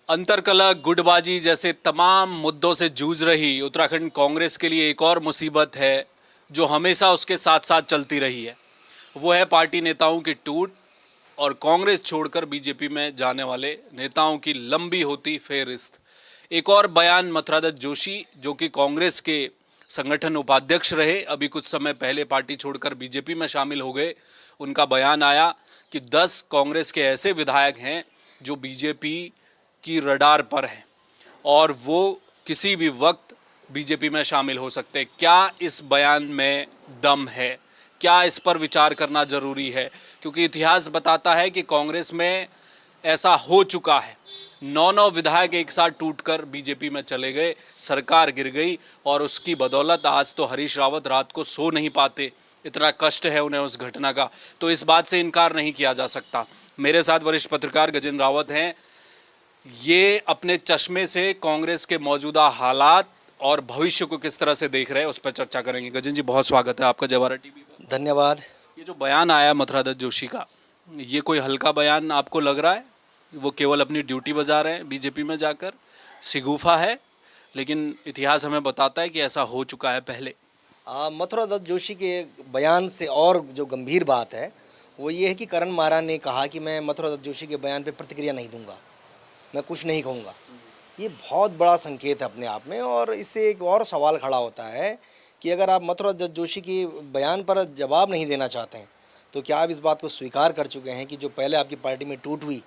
अंतरकलह, गुटबाजी जैसे तमाम मुद्दों से जूझ रही उत्तराखंड कांग्रेस के लिए एक और मुसीबत है जो हमेशा उसके साथ साथ चलती रही है। वो है पार्टी नेताओं की टूट और कांग्रेस छोड़कर बीजेपी में जाने वाले नेताओं की लंबी होती फेहरिस्त। एक और बयान मथुरादत्त जोशी, जो कि कांग्रेस के संगठन उपाध्यक्ष रहे, अभी कुछ समय पहले पार्टी छोड़कर बीजेपी में शामिल हो गए। उनका बयान आया कि 10 कांग्रेस के ऐसे विधायक हैं जो बीजेपी की रडार पर हैं और वो किसी भी वक्त बीजेपी में शामिल हो सकते हैं। क्या इस बयान में दम है? क्या इस पर विचार करना जरूरी है? क्योंकि इतिहास बताता है कि कांग्रेस में ऐसा हो चुका है। 9 विधायक एक साथ टूटकर बीजेपी में चले गए, सरकार गिर गई और उसकी बदौलत आज तो हरीश रावत रात को सो नहीं पाते, इतना कष्ट है उन्हें उस घटना का। तो इस बात से इनकार नहीं किया जा सकता। मेरे साथ वरिष्ठ पत्रकार गजेंद्र रावत हैं। ये अपने चश्मे से कांग्रेस के मौजूदा हालात और भविष्य को किस तरह से देख रहे हैं, उस पर चर्चा करेंगे। गजेंद्र जी, बहुत स्वागत है आपका जवाहर टीवी पर। धन्यवाद। ये जो बयान आया मथुरादत्त जोशी का, ये कोई हल्का बयान आपको लग रहा है? वो केवल अपनी ड्यूटी बजा रहे हैं बीजेपी में जाकर, शिगूफा है, लेकिन इतिहास हमें बताता है कि ऐसा हो चुका है पहले। मथुरादत्त जोशी के बयान से और जो गंभीर बात है वो ये है कि करण मारा ने कहा कि मैं मथुरादत्त जोशी के बयान पे प्रतिक्रिया नहीं दूंगा, मैं कुछ नहीं कहूँगा। ये बहुत बड़ा संकेत है अपने आप में, और इससे एक और सवाल खड़ा होता है कि अगर आप मथुरादत्त जोशी के बयान पर जवाब नहीं देना चाहते हैं तो क्या आप इस बात को स्वीकार कर चुके हैं कि जो पहले आपकी पार्टी में टूट हुई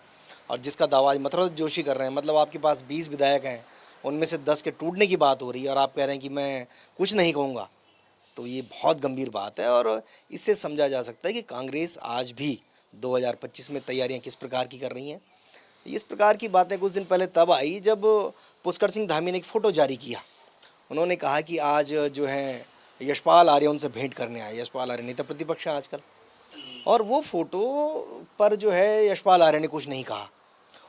और जिसका दावा मथुरादत्त जोशी कर रहे हैं, मतलब आपके पास 20 विधायक हैं, उनमें से 10 के टूटने की बात हो रही है और आप कह रहे हैं कि मैं कुछ नहीं कहूँगा, तो ये बहुत गंभीर बात है। और इससे समझा जा सकता है कि कांग्रेस आज भी 2025 में तैयारियां किस प्रकार की कर रही हैं। इस प्रकार की बातें कुछ दिन पहले तब आई जब पुष्कर सिंह धामी ने एक फ़ोटो जारी किया। उन्होंने कहा कि आज जो है यशपाल आर्य उनसे भेंट करने आए। यशपाल आर्य नेता प्रतिपक्ष हैं आजकल, और वो फ़ोटो पर जो है यशपाल आर्य ने कुछ नहीं कहा।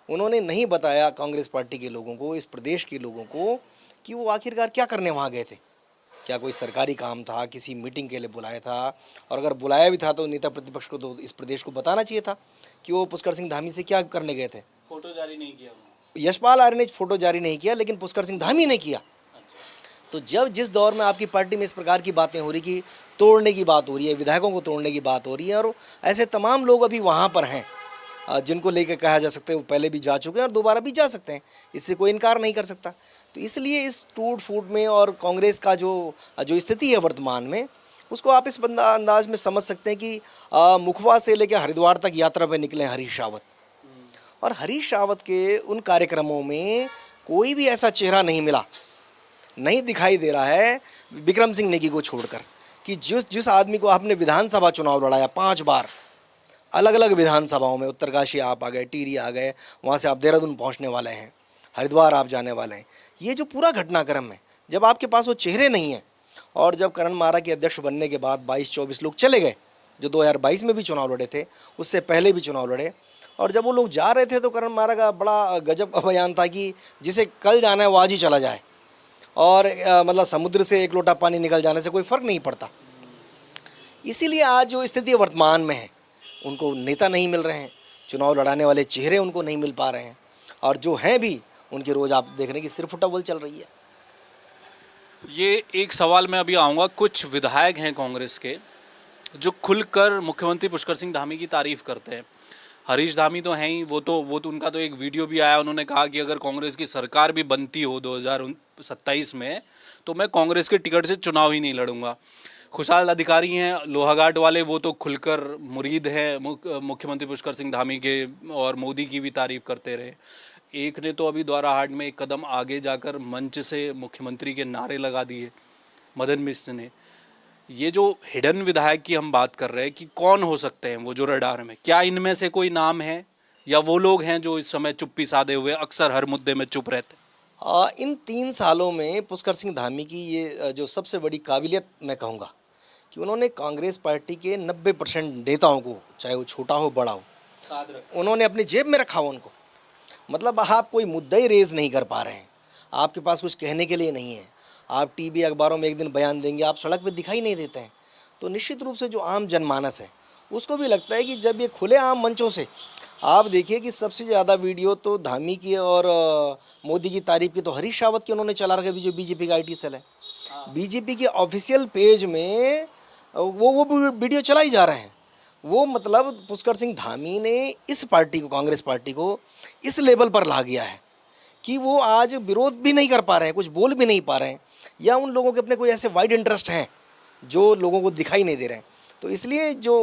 उन्होंने नहीं बताया कांग्रेस पार्टी के लोगों को, इस प्रदेश के लोगों को, कि वो आखिरकार क्या करने वहाँ गए थे। क्या कोई सरकारी काम था, किसी मीटिंग के लिए बुलाया था, और अगर बुलाया भी था तो नेता प्रतिपक्ष को तो इस प्रदेश को बताना चाहिए था कि वो पुष्कर सिंह धामी से क्या करने गए थे। फोटो जारी नहीं किया, यशपाल आर्य ने फोटो जारी नहीं किया, लेकिन पुष्कर सिंह धामी ने किया। तो जब जिस दौर में आपकी पार्टी में इस प्रकार की बातें हो रही कि तोड़ने की बात हो रही है, विधायकों को तोड़ने की बात हो रही है, और ऐसे तमाम लोग अभी वहाँ पर हैं जिनको लेकर कहा जा सकता है वो पहले भी जा चुके हैं और दोबारा भी जा सकते हैं, इससे कोई इनकार नहीं कर सकता। तो इसलिए इस टूट फूट में और कांग्रेस का जो स्थिति है वर्तमान में, उसको आप इस अंदाज में समझ सकते हैं कि मुखवा से लेकर हरिद्वार तक यात्रा पर निकले हरीश रावत, और हरीश रावत के उन कार्यक्रमों में कोई भी ऐसा चेहरा नहीं मिला, नहीं दिखाई दे रहा है विक्रम सिंह नेगी को छोड़कर, कि जिस आदमी को आपने विधानसभा चुनाव लड़ाया 5 बार अलग अलग विधानसभाओं में, उत्तरकाशी आप आ गए, टिहरी आ गए, वहाँ से आप देहरादून पहुँचने वाले हैं, हरिद्वार आप जाने वाले हैं, ये जो पूरा घटनाक्रम है, जब आपके पास वो चेहरे नहीं हैं, और जब करण मारा के अध्यक्ष बनने के बाद 22-24 लोग चले गए जो 2022 में भी चुनाव लड़े थे, उससे पहले भी चुनाव लड़े, और जब वो लोग जा रहे थे तो करण मारा का बड़ा गजब का बयान था कि जिसे कल जाना है वो आज ही चला जाए, और मतलब समुद्र से एक लोटा पानी निकल जाने से कोई फ़र्क नहीं पड़ता। इसीलिए आज जो स्थिति वर्तमान में है, उनको नेता नहीं मिल रहे हैं, चुनाव लड़ाने वाले चेहरे उनको नहीं मिल पा रहे हैं, और जो हैं भी उनकी रोज़ आप देख रहे हैं कि सिर्फ फुटबॉल चल रही है। ये एक सवाल मैं अभी आऊँगा। कुछ विधायक हैं कांग्रेस के जो खुलकर मुख्यमंत्री पुष्कर सिंह धामी की तारीफ़ करते हैं। हरीश धामी तो हैं ही, वो तो उनका तो एक वीडियो भी आया, उन्होंने कहा कि अगर कांग्रेस की सरकार भी बनती हो 2027 में तो मैं कांग्रेस के टिकट से चुनाव ही नहीं लड़ूंगा। खुशहाल अधिकारी हैं लोहाघाट वाले, वो तो खुलकर मुरीद हैं मुख्यमंत्री पुष्कर सिंह धामी के, और मोदी की भी तारीफ़ करते रहे। एक ने तो अभी द्वाराहाट में एक कदम आगे जाकर मंच से मुख्यमंत्री के नारे लगा दिए, मदन मिश्र ने। ये जो हिडन विधायक की हम बात कर रहे हैं कि कौन हो सकते हैं वो जो रडार में, क्या इनमें से कोई नाम है, या वो लोग हैं जो इस समय चुप्पी साधे हुए अक्सर हर मुद्दे में चुप रहते हैं? इन 3 सालों में पुष्कर सिंह धामी की ये जो सबसे बड़ी काबिलियत मैं कहूँगा कि उन्होंने कांग्रेस पार्टी के 90% नेताओं को, चाहे वो छोटा हो बड़ा हो, उन्होंने अपनी जेब में रखा हो उनको। मतलब आप कोई मुद्दा ही रेज़ नहीं कर पा रहे हैं, आपके पास कुछ कहने के लिए नहीं है, आप टीवी अखबारों में एक दिन बयान देंगे, आप सड़क पे दिखाई नहीं देते हैं। तो निश्चित रूप से जो आम जनमानस है उसको भी लगता है कि जब ये खुले आम मंचों से आप देखिए कि सबसे ज़्यादा वीडियो तो धामी की और मोदी की तारीफ की तो हरीश रावत की उन्होंने चला रखा, जो बीजेपी का आईटी सेल है। बीजेपी के ऑफिशियल पेज में वो वीडियो चला ही जा रहे हैं। वो मतलब पुष्कर सिंह धामी ने इस पार्टी को, कांग्रेस पार्टी को इस लेवल पर ला गया है कि वो आज विरोध भी नहीं कर पा रहे हैं, कुछ बोल भी नहीं पा रहे हैं, या उन लोगों के अपने कोई ऐसे वाइड इंटरेस्ट हैं जो लोगों को दिखाई नहीं दे रहे हैं। तो इसलिए जो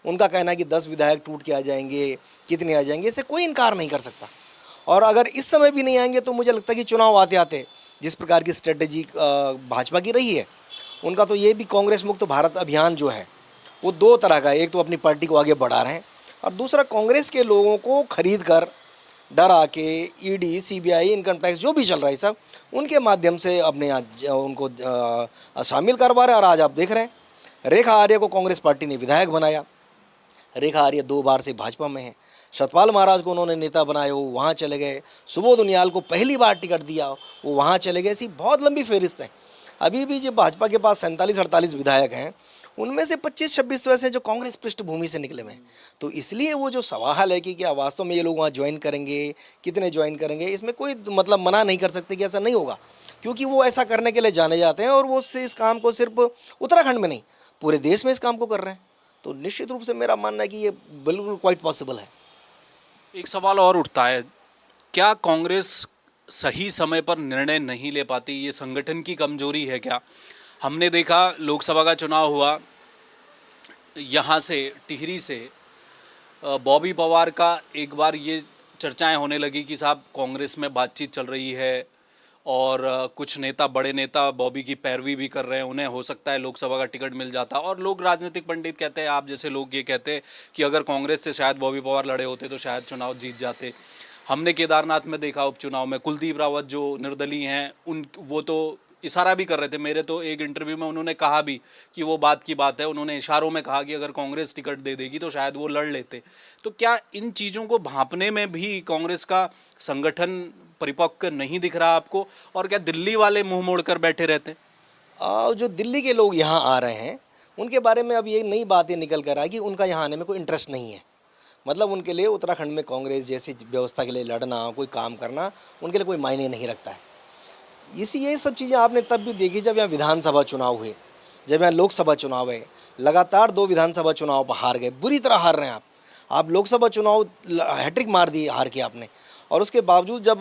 उनका कहना है कि 10 विधायक टूट के आ जाएंगे, कितने आ जाएंगे, इससे कोई इनकार नहीं कर सकता। और अगर इस समय भी नहीं आएंगे तो मुझे लगता है कि चुनाव आते आते जिस प्रकार की स्ट्रेटेजी भाजपा की रही है, उनका तो ये भी कांग्रेस मुक्त भारत अभियान जो है वो दो तरह का है। एक तो अपनी पार्टी को आगे बढ़ा रहे हैं, और दूसरा कांग्रेस के लोगों को खरीद कर डरा के ईडी, सीबीआई, इनकम टैक्स जो भी चल रहा है सब उनके माध्यम से अपने उनको शामिल करवा रहे हैं। और आज आप देख रहे हैं रेखा आर्य को कांग्रेस पार्टी ने विधायक बनाया। रेखा आर्य 2 बार से भाजपा में है। सतपाल महाराज को उन्होंने नेता बनाया, वो वहाँ चले गए। सुबोध उनियाल को पहली बार टिकट दिया, वो वहाँ चले गए। ऐसी बहुत लंबी फहरिस्त है। अभी भी जो भाजपा के पास 47-48 विधायक हैं, उनमें से 25-26 तो ऐसे हैं जो कांग्रेस पृष्ठभूमि से निकले हुए हैं। तो इसलिए वो जो सवाल है कि क्या वास्तव में ये लोग वहाँ ज्वाइन करेंगे, कितने ज्वाइन करेंगे, इसमें कोई मतलब मना नहीं कर सकते कि ऐसा नहीं होगा, क्योंकि वो ऐसा करने के लिए जाने जाते हैं। और वो इस काम को सिर्फ उत्तराखंड में नहीं, पूरे देश में इस काम को कर रहे हैं। तो निश्चित रूप से मेरा मानना है कि ये बिल्कुल क्वाइट पॉसिबल है। एक सवाल और उठता है, क्या कांग्रेस सही समय पर निर्णय नहीं ले पाती? ये संगठन की कमजोरी है क्या? हमने देखा लोकसभा का चुनाव हुआ, यहाँ से टिहरी से बॉबी पवार का एक बार ये चर्चाएं होने लगी कि साहब कांग्रेस में बातचीत चल रही है और कुछ नेता, बड़े नेता बॉबी की पैरवी भी कर रहे हैं, उन्हें हो सकता है लोकसभा का टिकट मिल जाता। और लोग, राजनीतिक पंडित कहते हैं, आप जैसे लोग ये कहते हैं कि अगर कांग्रेस से शायद बॉबी पवार लड़े होते तो शायद चुनाव जीत जाते। हमने केदारनाथ में देखा उपचुनाव में कुलदीप रावत जो निर्दलीय हैं, वो तो इशारा भी कर रहे थे। मेरे तो एक इंटरव्यू में उन्होंने कहा भी कि वो बात की बात है, उन्होंने इशारों में कहा कि अगर कांग्रेस टिकट दे देगी तो शायद वो लड़ लेते। तो क्या इन चीज़ों को भांपने में भी कांग्रेस का संगठन परिपक्व नहीं दिख रहा आपको? और क्या दिल्ली वाले मुंह मोड़कर बैठे रहते? जो दिल्ली के लोग यहाँ आ रहे हैं उनके बारे में अब ये नई बातें निकल कर आई कि उनका यहाँ आने में कोई इंटरेस्ट नहीं है। मतलब उनके लिए उत्तराखंड में कांग्रेस जैसी व्यवस्था के लिए लड़ना, कोई काम करना उनके लिए कोई मायने नहीं रखता है। ये सब चीज़ें आपने तब भी देखी जब यहाँ विधानसभा चुनाव हुए, जब यहाँ लोकसभा चुनाव है। लगातार 2 विधानसभा चुनाव पर हार गए, बुरी तरह हार रहे हैं आप लोकसभा चुनाव हैट्रिक मार दी हार के आपने। और उसके बावजूद जब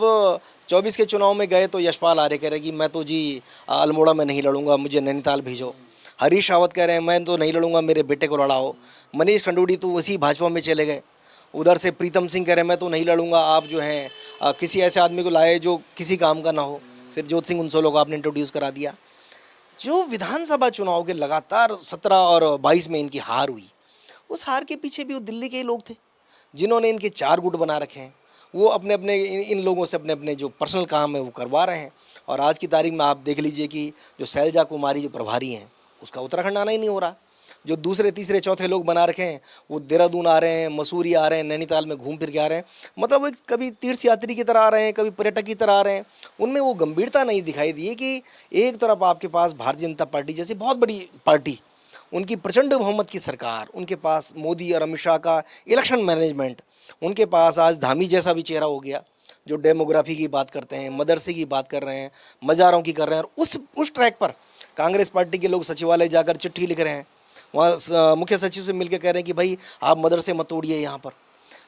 24 के चुनाव में गए तो यशपाल आर्य कह रहे कि मैं तो जी अल्मोड़ा में नहीं लड़ूंगा, मुझे नैनीताल भेजो। हरीश रावत कह रहे हैं मैं तो नहीं लड़ूंगा, मेरे बेटे को लड़ाओ। मनीष खंडूड़ी तो उसी भाजपा में चले गए। उधर से प्रीतम सिंह कह रहे हैं मैं तो नहीं लड़ूंगा, आप जो हैं किसी ऐसे आदमी को लाए जो किसी काम का ना हो। फिर ज्योति सिंह उनसोलो को आपने इंट्रोड्यूस करा दिया। जो विधानसभा चुनाव के लगातार 17 और 22 में इनकी हार हुई, उस हार के पीछे भी वो दिल्ली के ही लोग थे जिन्होंने इनके 4 गुट बना रखे हैं। वो अपने अपने इन लोगों से अपने अपने जो पर्सनल काम है वो करवा रहे हैं। और आज की तारीख में आप देख लीजिए कि जो शैलजा कुमारी जो प्रभारी हैं, उसका उत्तराखंड आना ही नहीं हो रहा। जो दूसरे तीसरे चौथे लोग बना रखे हैं वो देहरादून आ रहे हैं, मसूरी आ रहे हैं, नैनीताल में घूम फिर के आ रहे हैं। मतलब वो कभी तीर्थ यात्री की तरह आ रहे हैं, कभी पर्यटक की तरह आ रहे हैं। उनमें वो गंभीरता नहीं दिखाई दी कि एक तरफ आपके पास भारतीय जनता पार्टी जैसी बहुत बड़ी पार्टी, उनकी प्रचंड बहुमत की सरकार, उनके पास मोदी और अमित शाह का इलेक्शन मैनेजमेंट, उनके पास आज धामी जैसा भी चेहरा हो गया जो डेमोग्राफी की बात करते हैं, मदरसे की बात कर रहे हैं, मज़ारों की कर रहे हैं। और उस ट्रैक पर कांग्रेस पार्टी के लोग सचिवालय जाकर चिट्ठी लिख रहे हैं, वहाँ मुख्य सचिव से मिलकर कह रहे हैं कि भाई आप मदरसे मत तोड़िए यहाँ पर।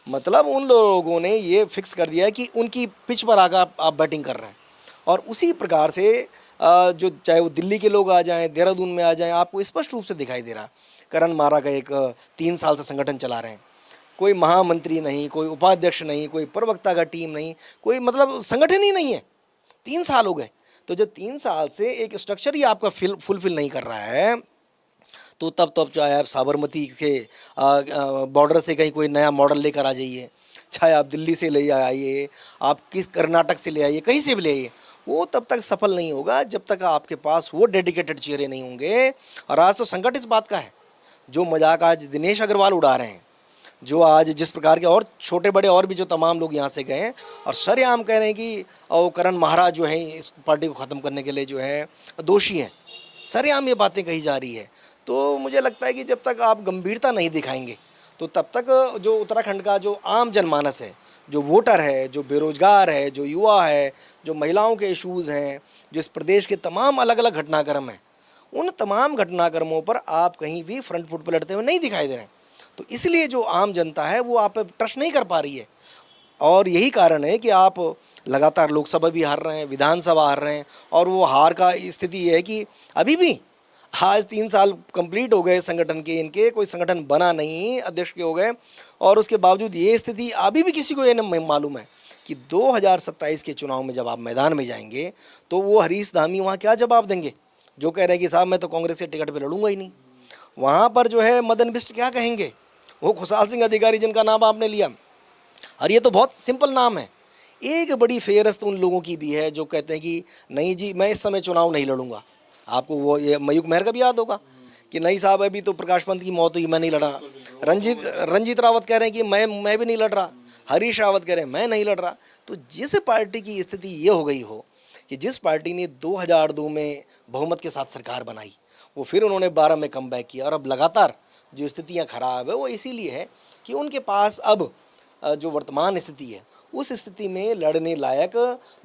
मतलब उन लोगों ने ये फिक्स कर दिया है कि उनकी पिच पर आकर आप बैटिंग कर रहे हैं। और उसी प्रकार से जो चाहे वो दिल्ली के लोग आ जाएं, देहरादून में आ जाएं, आपको स्पष्ट रूप से दिखाई दे रहा। करण मारा का एक 3 साल से संगठन चला रहे हैं, कोई महामंत्री नहीं, कोई उपाध्यक्ष नहीं, कोई प्रवक्ता का टीम नहीं, कोई मतलब संगठन ही नहीं है। 3 साल हो गए। तो जब 3 साल से एक स्ट्रक्चर ही आपका फुलफिल नहीं कर रहा है, तो तब चाहे आप साबरमती के बॉर्डर से कहीं कोई नया मॉडल लेकर आ जाइए, चाहे आप दिल्ली से ले आइए, आप किस कर्नाटक से ले आइए, कहीं से भी ले आइए, वो तब तक सफल नहीं होगा जब तक आपके पास वो डेडिकेटेड चेहरे नहीं होंगे। और आज तो संकट इस बात का है, जो मजाक आज दिनेश अग्रवाल उड़ा रहे हैं, जो आज जिस प्रकार के और छोटे बड़े और भी जो तमाम लोग यहाँ से गए हैं और सरेआम कह रहे हैं कि वो करण महाराज जो हैं इस पार्टी को ख़त्म करने के लिए जो है दोषी हैं, सरेआम ये बातें कही जा रही है। तो मुझे लगता है कि जब तक आप गंभीरता नहीं दिखाएंगे तो तब तक जो उत्तराखंड का जो आम जनमानस है, जो वोटर है, जो बेरोजगार है, जो युवा है, जो महिलाओं के इश्यूज़ हैं, जो इस प्रदेश के तमाम अलग अलग घटनाक्रम हैं, उन तमाम घटनाक्रमों पर आप कहीं भी फ्रंट फुट पर लड़ते हुए नहीं दिखाई दे रहे हैं। तो इसलिए जो आम जनता है वो आप पे ट्रस्ट नहीं कर पा रही है, और यही कारण है कि आप लगातार लोकसभा भी हार रहे हैं, विधानसभा हार रहे हैं, और वो हार का स्थिति ये है कि अभी भी आज 3 साल कंप्लीट हो गए संगठन के, इनके कोई संगठन बना नहीं, अध्यक्ष के हो गए, और उसके बावजूद ये स्थिति अभी भी किसी को ये नहीं मालूम है कि 2027 के चुनाव में जब आप मैदान में जाएंगे तो वो हरीश धामी वहाँ क्या जवाब देंगे, जो कह रहे हैं कि साहब मैं तो कांग्रेस के टिकट पर लड़ूंगा ही नहीं। वहाँ पर जो है मदन बिष्ट क्या कहेंगे, वो खुशहाल सिंह अधिकारी जिनका नाम आपने लिया, और ये तो बहुत सिंपल नाम है। एक बड़ी फेहरिस्त उन लोगों की भी है जो कहते हैं कि नहीं जी मैं इस समय चुनाव नहीं लड़ूंगा। आपको वो ये मयूख मेहर का भी याद होगा कि नहीं साहब अभी तो प्रकाश पंत की मौत हुई, मैं नहीं लड़ा। रंजीत रावत कह रहे हैं कि मैं भी नहीं लड़ रहा। हरीश रावत कह रहे हैं मैं नहीं लड़ रहा। तो जिस पार्टी की स्थिति ये हो गई हो कि जिस पार्टी ने 2002 में बहुमत के साथ सरकार बनाई, वो फिर उन्होंने 12 में कम बैक किया, और अब लगातार जो स्थितियाँ खराब है वो इसीलिए है कि उनके पास अब जो वर्तमान स्थिति है उस स्थिति में लड़ने लायक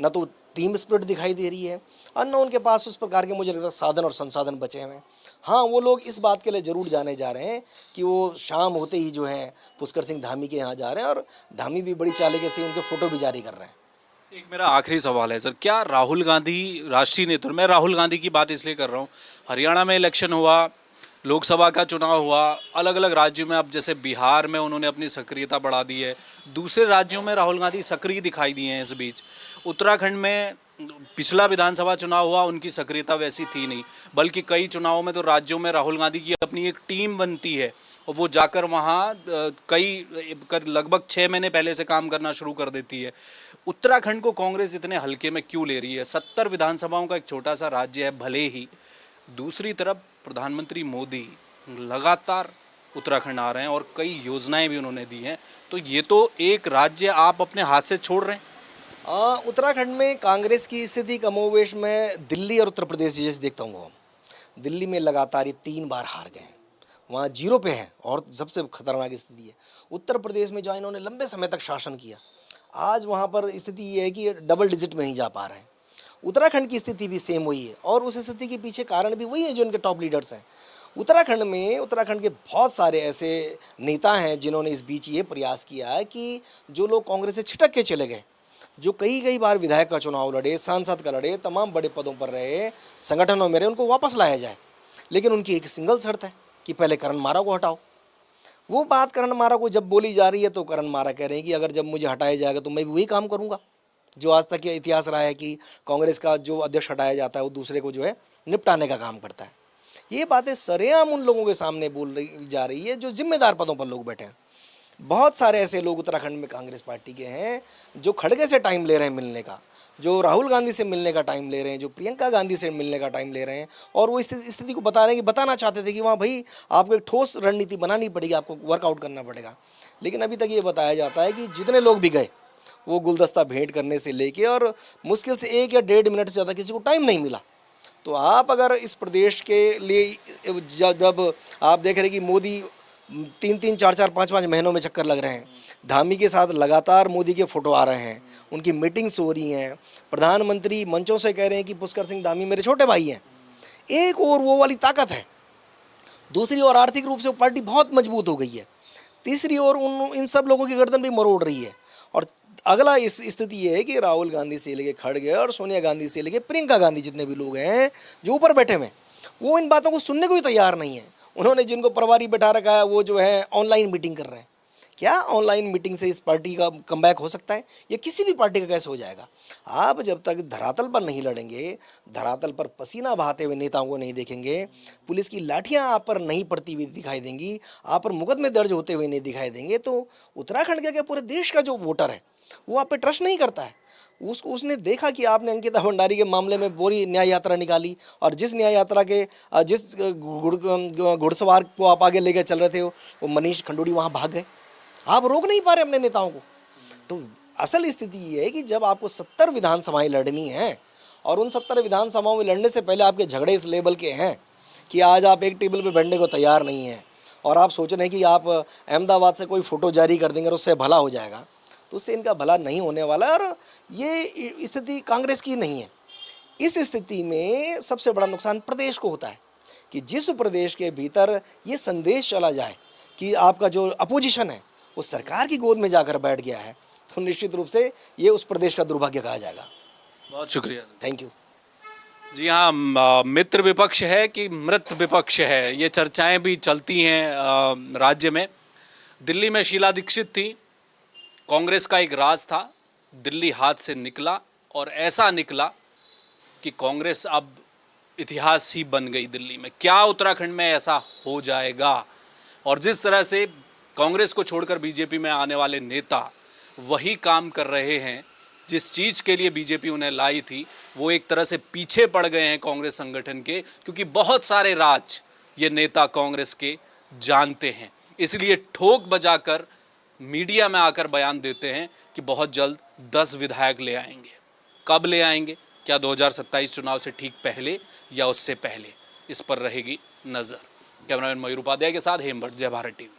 न तो टीम स्पिरिट दिखाई दे रही है और न उनके पास उस प्रकार के मुझे लगता है साधन और संसाधन बचे हुए हैं। हाँ, वो लोग इस बात के लिए ज़रूर जाने जा रहे हैं कि वो शाम होते ही जो है पुष्कर सिंह धामी के यहाँ जा रहे हैं, और धामी भी बड़ी चालाकी से उनके फ़ोटो भी जारी कर रहे हैं। एक मेरा आखिरी सवाल है सर, क्या राहुल गांधी राष्ट्रीय नेतृत्व, मैं राहुल गांधी की बात इसलिए कर रहा हूँ, हरियाणा में इलेक्शन हुआ, लोकसभा का चुनाव हुआ, अलग अलग राज्यों में, अब जैसे बिहार में उन्होंने अपनी सक्रियता बढ़ा दी है, दूसरे राज्यों में राहुल गांधी सक्रिय दिखाई दिए हैं। इस बीच उत्तराखंड में पिछला विधानसभा चुनाव हुआ, उनकी सक्रियता वैसी थी नहीं, बल्कि कई चुनावों में तो राज्यों में राहुल गांधी की अपनी एक टीम बनती है और वो जाकर वहाँ लगभग 6 महीने पहले से काम करना शुरू कर देती है। उत्तराखंड को कांग्रेस इतने हल्के में क्यों ले रही है? 70 विधानसभाओं का एक छोटा सा राज्य है भले ही, दूसरी तरफ प्रधानमंत्री मोदी लगातार उत्तराखंड आ रहे हैं और कई योजनाएं भी उन्होंने दी हैं, तो ये तो एक राज्य आप अपने हाथ से छोड़ रहे हैं। उत्तराखंड में कांग्रेस की स्थिति कमोवेश में दिल्ली और उत्तर प्रदेश जैसे देखता हूँ। दिल्ली में लगातार ये 3 बार हार गए हैं, वहाँ 0 पे हैं और सबसे खतरनाक स्थिति है। उत्तर प्रदेश में जहाँ इन्होंने लंबे समय तक शासन किया, आज वहाँ पर स्थिति ये है कि डबल डिजिट में नहीं जा पा रहे हैं। उत्तराखंड की स्थिति भी सेम वही है, और उस स्थिति के पीछे कारण भी वही है जो इनके टॉप लीडर्स हैं। उत्तराखंड के बहुत सारे ऐसे नेता हैं जिन्होंने इस बीच ये प्रयास किया है कि जो लोग कांग्रेस से छिटक के चले गए, जो कई बार विधायक का चुनाव लड़े, सांसद का लड़े, तमाम बड़े पदों पर रहे, संगठनों में रहे, उनको वापस लाया जाए। लेकिन उनकी एक सिंगल शर्त है कि पहले करण मारा को हटाओ। वो बात करण मारा को जब बोली जा रही है तो करण मारा कह रहे हैं कि अगर जब मुझे हटाया जाएगा तो मैं भी वही काम करूँगा जो आज तक ये इतिहास रहा है कि कांग्रेस का जो अध्यक्ष हटाया जाता है वो दूसरे को जो है निपटाने का काम करता है। ये बातें सरेआम उन लोगों के सामने बोल रही जा रही है जो जिम्मेदार पदों पर लोग बैठे हैं। बहुत सारे ऐसे लोग उत्तराखंड में कांग्रेस पार्टी के हैं जो खड़गे से टाइम ले रहे हैं मिलने का, जो राहुल गांधी से मिलने का टाइम ले रहे हैं, जो प्रियंका गांधी से मिलने का टाइम ले रहे हैं, और वो इस स्थिति को बता रहे हैं कि बताना चाहते थे कि वहाँ भाई आपको एक ठोस रणनीति बनानी पड़ेगी, आपको वर्कआउट करना पड़ेगा। लेकिन अभी तक ये बताया जाता है कि जितने लोग भी गए वो गुलदस्ता भेंट करने से लेके, और मुश्किल से 1 या 1.5 मिनट से ज़्यादा किसी को टाइम नहीं मिला। तो आप अगर इस प्रदेश के लिए जब आप देख रहे हैं कि मोदी 3-3, 4-4, 5-5 महीनों में चक्कर लग रहे हैं, धामी के साथ लगातार मोदी के फ़ोटो आ रहे हैं, उनकी मीटिंग्स हो रही हैं, प्रधानमंत्री मंचों से कह रहे हैं कि पुष्कर सिंह धामी मेरे छोटे भाई हैं। एक और वो वाली ताकत है, दूसरी ओर आर्थिक रूप से वो पार्टी बहुत मजबूत हो गई है, तीसरी ओर इन सब लोगों की गर्दन भी मरोड़ रही है। और अगला इस स्थिति ये है कि राहुल गांधी से लेके खड़गे और सोनिया गांधी से लेके प्रियंका गांधी जितने भी लोग हैं जो ऊपर बैठे हुए, वो इन बातों को सुनने को भी तैयार नहीं है। उन्होंने जिनको प्रभारी बैठा रखा है वो जो है ऑनलाइन मीटिंग कर रहे हैं। क्या ऑनलाइन मीटिंग से इस पार्टी का कमबैक हो सकता है? या किसी भी पार्टी का कैसे हो जाएगा? आप जब तक धरातल पर नहीं लड़ेंगे, धरातल पर पसीना बहाते हुए नेताओं को नहीं देखेंगे, पुलिस की लाठियां आप पर नहीं पड़ती हुई दिखाई देंगी, आप पर मुकदमे दर्ज होते हुए नहीं दिखाई देंगे, तो उत्तराखंड का क्या पूरे देश का जो वोटर है वो आप पे ट्रस्ट नहीं करता है। उसने देखा कि आपने अंकिता भंडारी के मामले में पूरी न्याय यात्रा निकाली, और जिस न्याय यात्रा के जिस घुड़सवार को आप आगे लेकर चल रहे थे वो मनीष खंडूड़ी वहाँ भाग गए। आप रोक नहीं पा रहे अपने नेताओं को। तो असल स्थिति ये है कि जब आपको 70 विधानसभाएं लड़नी हैं, और उन 70 विधानसभाओं में लड़ने से पहले आपके झगड़े इस लेवल के हैं कि आज आप एक टेबल पर बैठने को तैयार नहीं हैं, और आप सोच रहे हैं कि आप अहमदाबाद से कोई फ़ोटो जारी कर देंगे और उससे भला हो जाएगा, तो उससे इनका भला नहीं होने वाला है। और ये स्थिति कांग्रेस की नहीं है। इस स्थिति में सबसे बड़ा नुकसान प्रदेश को होता है कि जिस प्रदेश के भीतर ये संदेश चला जाए कि आपका जो अपोजिशन है वो सरकार की गोद में जाकर बैठ गया है, तो निश्चित रूप से ये उस प्रदेश का दुर्भाग्य कहा जाएगा। बहुत शुक्रिया। Thank you. जी हाँ, मित्र विपक्ष है कि मृत विपक्ष है, ये चर्चाएं भी चलती हैं राज्य में। दिल्ली में शीला दीक्षित थी, कांग्रेस का एक राज था, दिल्ली हाथ से निकला और ऐसा निकला कि कांग्रेस अब इतिहास ही बन गई दिल्ली में। क्या उत्तराखंड में ऐसा हो जाएगा? और जिस तरह से कांग्रेस को छोड़कर बीजेपी में आने वाले नेता वही काम कर रहे हैं जिस चीज़ के लिए बीजेपी उन्हें लाई थी, वो एक तरह से पीछे पड़ गए हैं कांग्रेस संगठन के, क्योंकि बहुत सारे राज ये नेता कांग्रेस के जानते हैं। इसलिए ठोक बजाकर मीडिया में आकर बयान देते हैं कि बहुत जल्द 10 विधायक ले आएंगे। कब ले आएंगे? क्या 2027 चुनाव से ठीक पहले या उससे पहले? इस पर रहेगी नज़र। कैमरामैन मयूर उपाध्याय के साथ हेमभट्ट, जय भारत टीवी।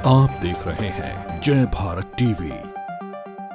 आप देख रहे हैं जय भारत टीवी।